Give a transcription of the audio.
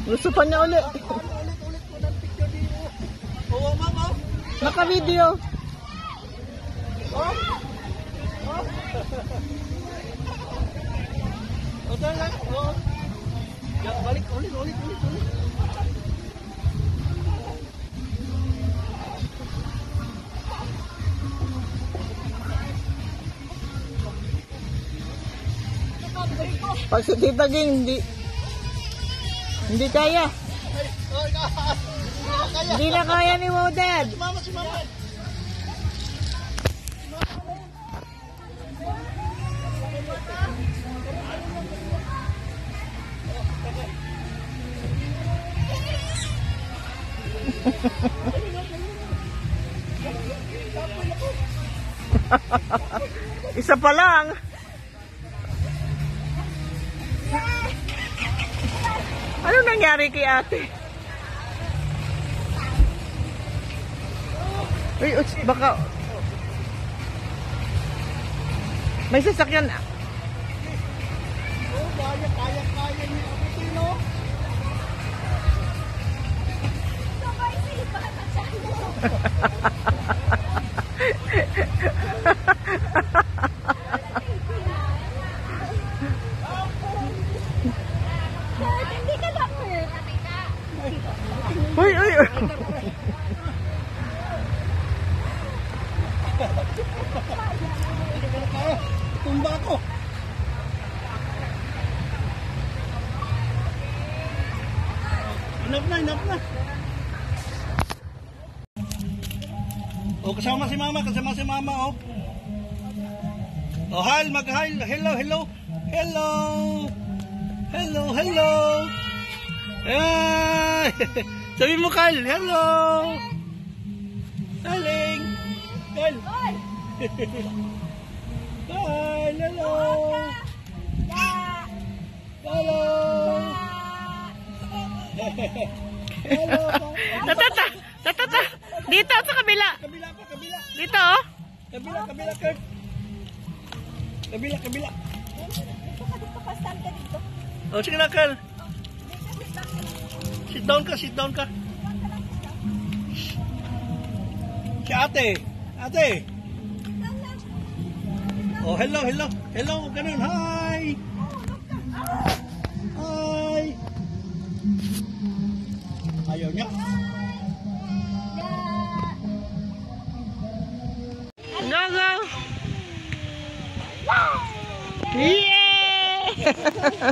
Gusto pa niya ulit. Ulit po ng picture dito. Oo, mama. Naka-video. O, tala. O. Balik, ulit. Pag si Tita Ging, hindi kaya. Hindi na kaya ni Wodad. Si mama. Isa pa lang. Ano nangyari kay ate? Uy, baka may sasakyan. Oh, kaya niya abutin, no? Hindi ka na hurt. Uy. Tumba ako. Enough na. Oh, kasama si mama, oh. Oh, hi, mag-hi. Hello. Ay! Sabi mo, Kyle, hello. Darling. Kyle. Kyle, hello. Hello. Tatata. Dito sa kabila. Kabila. Dito, oh. Kabila, Kurt. Kabila. Oh, sige na, Kyle. Sit down ka. Si ate. Oh, hello. Ganun, hi. Ayaw niya. Go. Yeah!